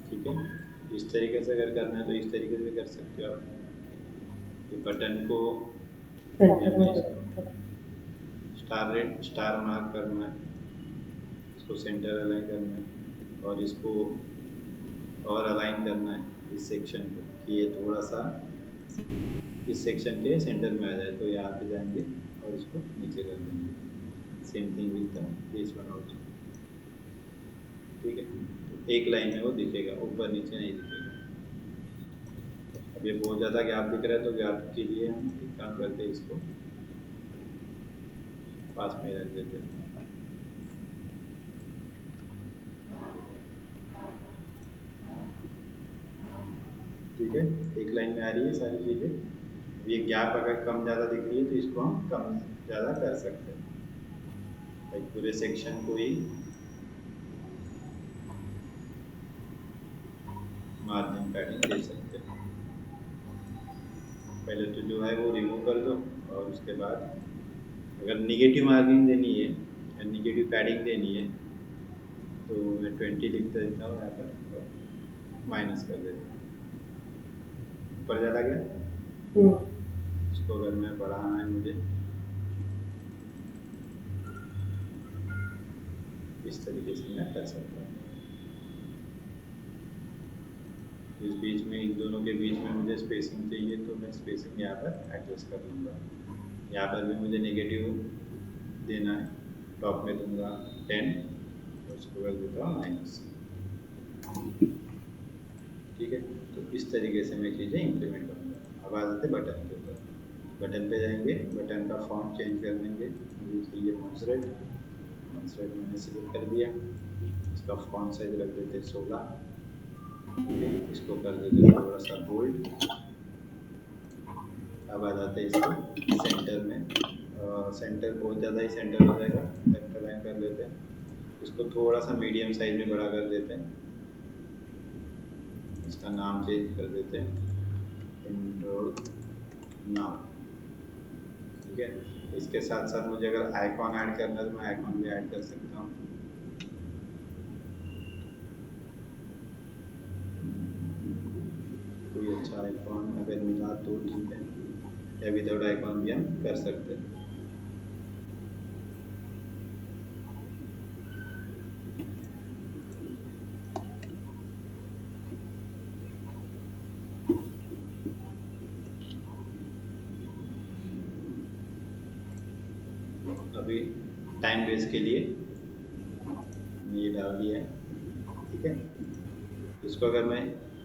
Speaker 2: ठीक है, इस तरीके से अगर करना है तो इस तरीके से कर सकते हो आप। ये बटन को स्टार मार्क करना है, इसको सेंटर अलाइन करना है और इसको और अलाइन करना है इस सेक्शन को कि ये थोड़ा सा इस सेक्शन के सेंटर में आ जाए। तो यहाँ पे जाएंगे और इसको नीचे कर देंगे। Same thing with this one also. ठीक है, तो एक लाइन में वो दिखेगा, ऊपर नीचे नहीं दिखेगा। अब ये बहुत ज़्यादा गैप दिख रहा है, तो गैप के लिए हम एक काम करते हैं, इसको पास में रख देते हैं। ठीक है, एक लाइन में आ रही है सारी चीज़ें। ये गैप अगर कम ज़्यादा दिख रही है तो इसको हम कम ज़्यादा कर सकते हैं। भाई पूरे सेक्शन को ही मार्जिन पैडिंग दे सकते हैं। पहले तो जो है वो रिमूव कर दो और उसके बाद अगर निगेटिव मार्जिन देनी है या निगेटिव पैडिंग देनी है तो मैं 20 लिख देता हूँ यहाँ पर, माइनस कर देता हूँ। ऊपर ज़्यादा गया, इसको अगर मैं बढ़ाना है मुझे इस तरीके से मैं कर सकता हूँ। इस बीच में, इन दोनों के बीच में मुझे स्पेसिंग चाहिए तो मैं स्पेसिंग यहाँ पर एडजस्ट कर लूँगा। यहाँ पर भी मुझे नेगेटिव देना है, टॉप में दूंगा 10 और उसको कर देता हूँ माइनस। ठीक है, तो इस तरीके से मैं चीज़ें इंप्लीमेंट करूँगा। अब आ जाते बटन के ऊपर। बटन पे जाएंगे, बटन का फॉन्ट चेंज कर देंगे। मुझे चाहिए मॉन्सरेट मैंने सिलेक्ट कर दिया। इसका फॉन्ट साइज रख देते 16। इसको कर देते थोड़ा सा बोल्ड। अब आ जाते हैं इसको सेंटर में। सेंटर बहुत ज़्यादा ही सेंटर हो जाएगा, लेफ्ट जस्टिफाई कर लेते हैं, इसको थोड़ा सा मीडियम साइज में बड़ा कर देते हैं, इसका नाम चेंज कर देते हैं एनरोल नाउ। ठीक है, इसके साथ साथ मुझे अगर आइकॉन ऐड करना है तो मैं आइकॉन भी ऐड कर सकता हूँ। कोई अच्छा आइकॉन अगर मिला तो ठीक है, या विदाउट आइकॉन भी हम कर सकते हैं। अभी टाइम वेस्ट के लिए ये डाल दिया है। ठीक है, इसको अगर मैं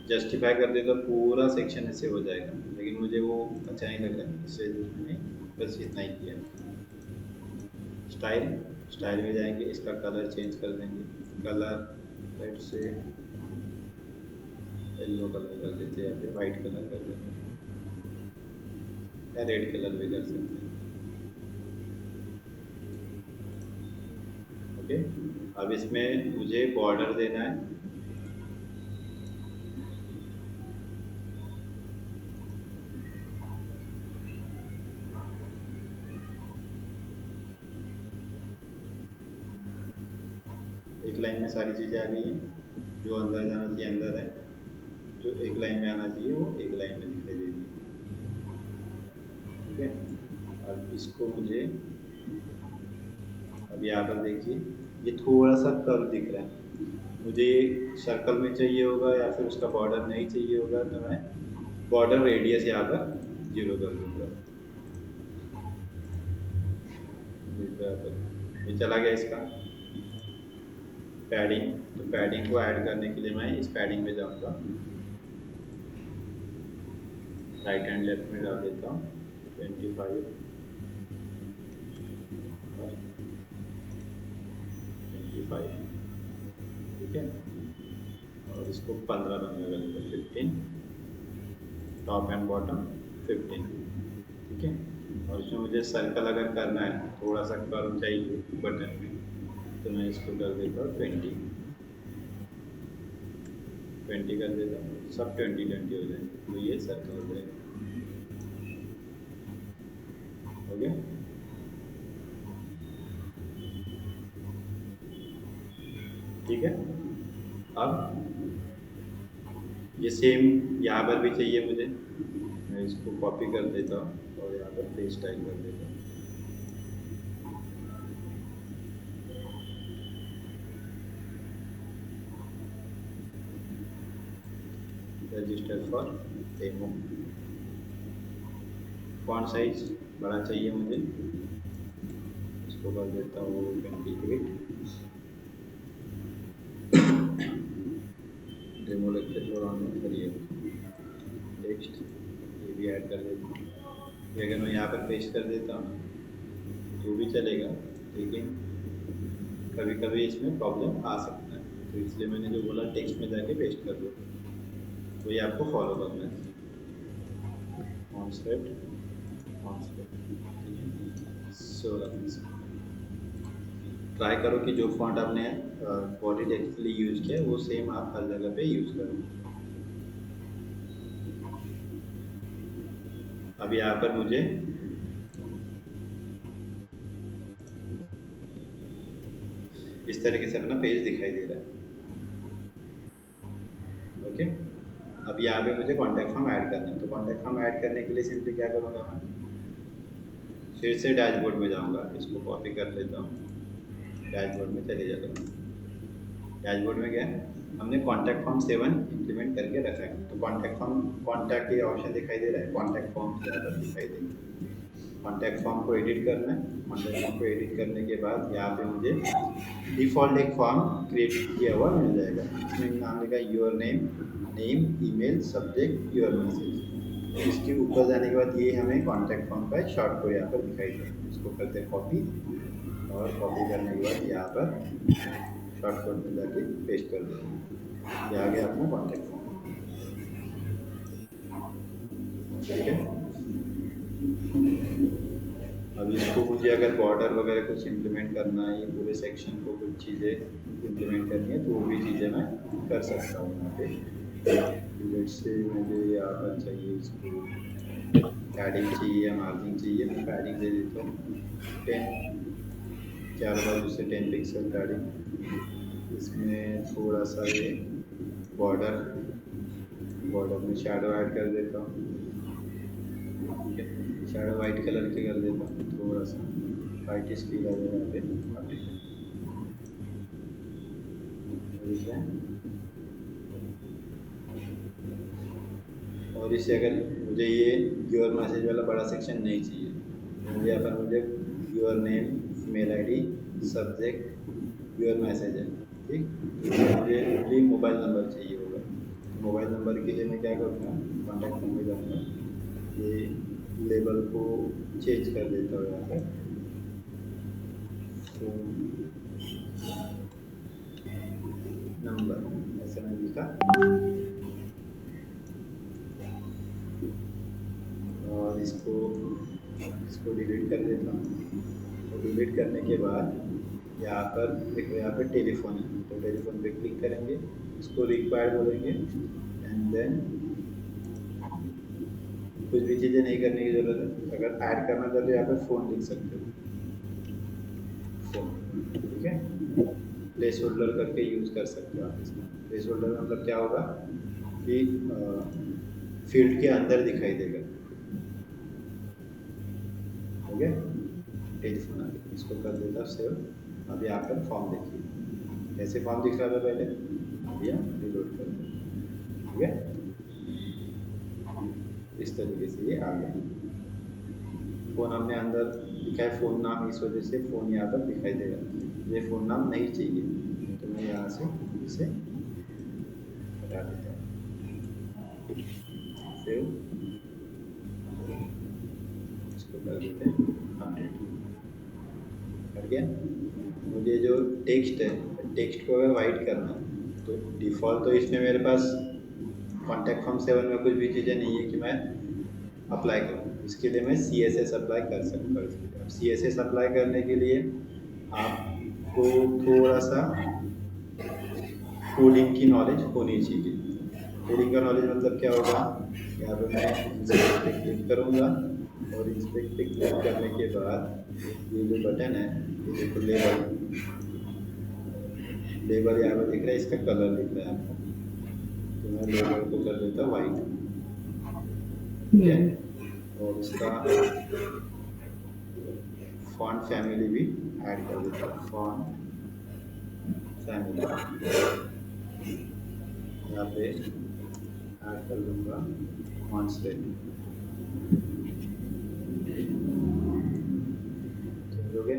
Speaker 2: जस्टिफाई कर दे तो पूरा सेक्शन ऐसे हो जाएगा, लेकिन मुझे वो अच्छा नहीं लग रहा, इससे मैंने बस इतना ही किया। स्टाइल में जाएंगे, इसका कलर चेंज कर देंगे, कलर रेड से येलो कलर कर देते हैं या फिर वाइट कलर कर देते हैं, या रेड कलर भी कर सकते हैं। ओके, अब इसमें मुझे बॉर्डर देना है। एक लाइन में सारी चीज़ें आ गई हैं, जो अंदर जाना चाहिए अंदर है, जो एक लाइन में आना चाहिए वो एक लाइन में दिखाई देगी। ठीक है, अब इसको मुझे, अब यहाँ पर देखिए ये थोड़ा सा कर्व दिख रहा है, मुझे सर्कल में चाहिए होगा या फिर उसका बॉर्डर नहीं चाहिए होगा, तो मैं बॉर्डर रेडियस यहाँ पर 0 कर दूँगा। ये चला गया इसका पैडिंग, तो पैडिंग को ऐड करने के लिए मैं इस पैडिंग में जाऊँगा, राइट एंड लेफ्ट में डाल देता हूँ 25 25। ठीक है, और इसको 15 दूंगा, 15, टॉप एंड बॉटम 15। ठीक है, और इसमें मुझे सर्कल अगर करना है, थोड़ा सा कर्व चाहिए बटन में, तो मैं इसको कर देता हूँ 20 कर देता हूँ, सब 20 हो जाएंगे, तो ये सर्कल हो जाएगा। हो गया। ठीक है, अब ये सेम यहाँ पर भी चाहिए मुझे, मैं इसको कॉपी कर देता हूँ और यहाँ पर पेस्ट टाइप कर देता हूँ। Register for demo, font size बड़ा चाहिए मुझे, इसको कर देता हूँ 28। डेमो लेक्चर फॉर ऑनलाइन करिए, टेक्स्ट ये भी ऐड कर देता हूँ। ये अगर मैं यहाँ पर पेस्ट कर देता हूँ तो भी चलेगा, लेकिन कभी कभी इसमें प्रॉब्लम आ सकता है, तो इसलिए मैंने जो बोला टेक्स्ट में जाके पेस्ट कर दो, तो ये आपको फॉलो करना है। ट्राई करो कि जो फॉन्ट आपने बॉडी टेक्स्ट के लिए यूज़ किया वो सेम आप हर जगह पे यूज़ करो। अब यहाँ पर मुझे इस तरीके से अपना पेज दिखाई दे रहा है। ओके, अब यहाँ पे मुझे कॉन्टैक्ट फॉर्म ऐड करना है, तो कॉन्टैक्ट फॉर्म ऐड करने के लिए सिंपली क्या करूँगा, मैं फिर से डैशबोर्ड में जाऊँगा, इसको कॉपी कर लेता हूँ, डैशबोर्ड में चले जाता हूँ। डैशबोर्ड में गया, हमने कॉन्टैक्ट फॉर्म 7 इम्प्लीमेंट करके रखा है, तो कॉन्टैक्ट फॉर्म, कॉन्टैक्ट ये ऑप्शन दिखाई दे रहा है, कॉन्टैक्ट फॉर्म ज़्यादा दिखाई देंगे। कॉन्टैक्ट फॉर्म को एडिट करना है, कॉन्टैक्ट फॉर्म को एडिट करने के बाद यहाँ पे मुझे डिफ़ॉल्ट एक फॉर्म क्रिएट किया हुआ मिल जाएगा, इसमें नाम लिखा your name, email, subject, your message. इसके ऊपर जाने के बाद ये हमें कॉन्टैक्ट फॉर्म का शॉर्ट कोड यहाँ पर दिखाई देगा, इसको करते हैं कॉपी, और कॉपी करने के बाद यहाँ पर शॉर्ट कोड में जाके पेस्ट कर देंगे, ये आ गया अपना कॉन्टैक्ट फॉर्म। ठीक है, अब इसको मुझे मुझे अगर बॉर्डर वगैरह कुछ इम्प्लीमेंट करना है, ये पूरे सेक्शन को कुछ चीज़ें इम्प्लीमेंट करनी है, तो वो भी चीज़ें मैं कर सकता हूँ यहाँ पे। लेट्स से मुझे यहाँ पर चाहिए इसको पैडिंग चाहिए या मार्जिन चाहिए, मैं पैडिंग दे देता हूँ 10, 4 बाजू से 10 पिक्सल पैडिंग। इसमें थोड़ा सा ये बॉर्डर में शेडो ऐड कर देता हूँ, ठीक है। शेडो वाइट कलर के कर देता हूँ, थोड़ा सा वाइट स्पीड आ जाएगा यहाँ पे, ठीक है। और इससे अगर मुझे ये योर मैसेज वाला बड़ा सेक्शन नहीं चाहिए, मुझे यहाँ पर मुझे your name, mail ID, subject your message है, ठीक। मुझे ओनली मोबाइल नंबर चाहिए होगा। मोबाइल नंबर के लिए मैं क्या करूँगा, कॉन्टैक्ट नंबर जाऊँगा, ये लेबल को चेंज कर देता हूँ यहाँ पर, तो नंबर ऐसा मैं लिखा, और इसको डिलीट कर देता हूँ। और डिलीट करने के बाद यहाँ पर देखो, यहाँ पर टेलीफोन है, तो टेलीफोन पे क्लिक करेंगे, इसको रिक्वायर्ड बोलेंगे, एंड देन कुछ भी चीज़ें नहीं करने की ज़रूरत है। अगर ऐड करना चाहते हो यहाँ पर फ़ोन लिख सकते हो, फ़ोन, ठीक है। प्लेस होल्डर करके यूज़ कर सकते हो आप इसमें। प्लेस होल्डर मतलब क्या होगा कि फील्ड के अंदर दिखाई देगा, हो गया। टेलीफोन आ गया, इसको कर देता सेव। अब यहाँ पर फॉर्म देखिए, कैसे फॉर्म दिख रहा था पहले, अब यहाँ रिलोड कर दो, ठीक है। इस तरीके से ये आ गया। फ़ोन हमने अंदर लिखा है फ़ोन नाम, इस वजह से फ़ोन यहाँ पर दिखाई देगा। ये फ़ोन नाम नहीं चाहिए, तो मैं यहाँ से इसे हटा देता हूँ, सेव, इसको कर देते हैं अपडेट, कर गया। मुझे जो टेक्स्ट है, टेक्स्ट को अगर वाइट करना है तो डिफ़ॉल्ट तो इसमें मेरे पास कॉन्टैक्ट फॉर्म 7 में कुछ भी चीज़ें नहीं है कि मैं अप्लाई करूँ। इसके लिए मैं CSS अप्लाई कर सकता हूँ। अब CSS अप्लाई करने के लिए आपको थोड़ा सा कोडिंग की नॉलेज होनी चाहिए। कोडिंग का नॉलेज मतलब क्या होगा, यहाँ पर मैं इंस्पेक्ट पे क्लिक करूँगा, और इंस्पेक्ट पे क्लिक करने के बाद ये जो बटन है, ये देखो लेबल यहाँ पर दिख रहा है, इसका कलर दिख रहा है आपको, तो मैं लेबल को कर देता हूँ वाइट, ठीक है। और इसका फॉन्ट फैमिली भी ऐड कर देता हूँ, फॉन्ट फैमिली यहाँ पे ऐड कर दूँगा कॉन्स्टेंट, हो गया।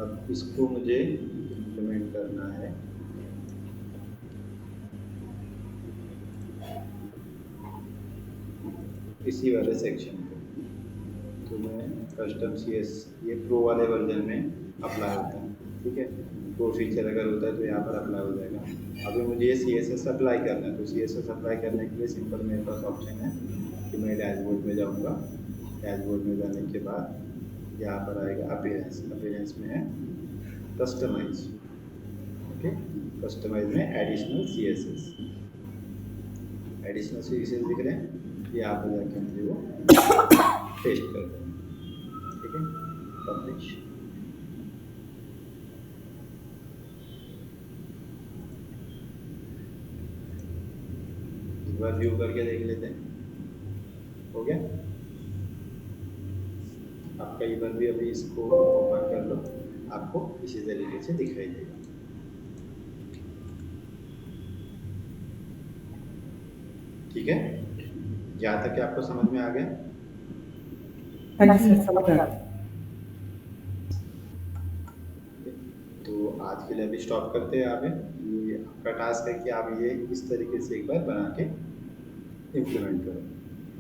Speaker 2: अब इसको मुझे इम्प्लीमेंट करना है, इसी वाले सेक्शन को, तो मैं कस्टम CS, ये प्रो वाले वर्जन में अप्लाई होता है, ठीक है। प्रो फीचर अगर होता है तो यहाँ पर अप्लाई हो जाएगा। अभी मुझे ये CSS अप्लाई करना है, तो CSS अप्लाई करने के लिए सिंपल मेरे पास ऑप्शन है कि मैं डैशबोर्ड में जाऊँगा। डैशबोर्ड में जाने के बाद यहाँ पर आएगा अपीयरेंस, अपीयरेंस में है कस्टमाइज, ओके। कस्टमाइज में एडिशनल CSS दिख रहे हैं, यहाँ पर जाके मुझे वो पेस्ट कर दें, ठीक है। पब्लिश, एक बार व्यू करके देख लेते हैं, हो गया। आप कई बार भी अभी इसको ओपन कर लो, आपको इसी तरीके से दिखाई देगा, ठीक है। यहाँ तक कि आपको समझ में आ गया?
Speaker 1: हाँ जी सर, समझ आ गया।
Speaker 2: तो आज के लिए अभी स्टॉप करते हैं यहाँ पे। ये आपका टास्क है कि आप ये इस तरीके से एक बार बना के इम्प्लीमेंट करो।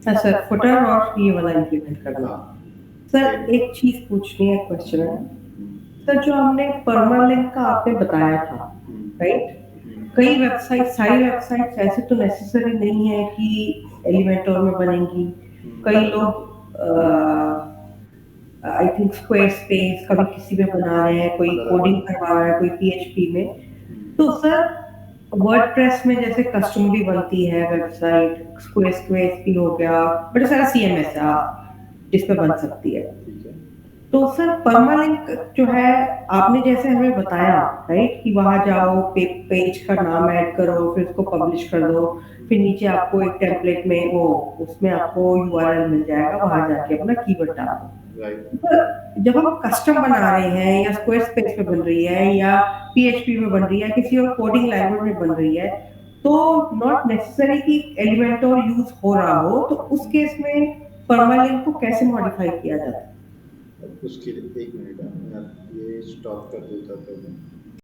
Speaker 1: हाँ सर, फुटर और ये वाला इम्प्लीमेंट करना। सर एक चीज़ पूछनी है, क्वेश्चन है सर, जो हमने परमालिंक का आपने बताया था, राइट, कई वेबसाइट, सारी वेबसाइट्स ऐसे तो नेसेसरी नहीं है कि एलिमेंटोर में बनेंगी। कई लोग आई थिंक स्क्वेयर स्पेस कभी किसी में बना रहे हैं, कोई कोडिंग करवा रहा है, कोई पीएचपी में। तो सर वर्डप्रेस में जैसे कस्टम भी बनती है वेबसाइट, स्क्वेयर स्क्वेयर भी हो गया, बड़ा सारा सीएमएस है जिस पे बन सकती है।
Speaker 2: ठीक है।
Speaker 1: तो सर परमालिंक जो है, आपने जैसे हमें बताया राइट कि वहां जाओ, पेज का नाम ऐड करो, फिर उसको पब्लिश कर दो, फिर नीचे आपको एक टेम्पलेट में वो उसमें आपको यूआरएल मिल जाएगा, वहां जाके अपना कीवर्ड डालो।
Speaker 2: राइट।
Speaker 1: पर जब हम कस्टम बना रहे हैं या स्क्वेयर स्पेस पे बन रही है या पीएचपी में बन रही है, किसी और कोडिंग लैंग्वेज में बन रही है, तो नॉट नेसेसरी कि एलिमेंट और यूज हो रहा हो, तो उस केस में परमालिंक को कैसे मॉडिफाई किया जाता है?
Speaker 2: उसके लिए एक मिनट, मैं ये स्टॉप कर देता था।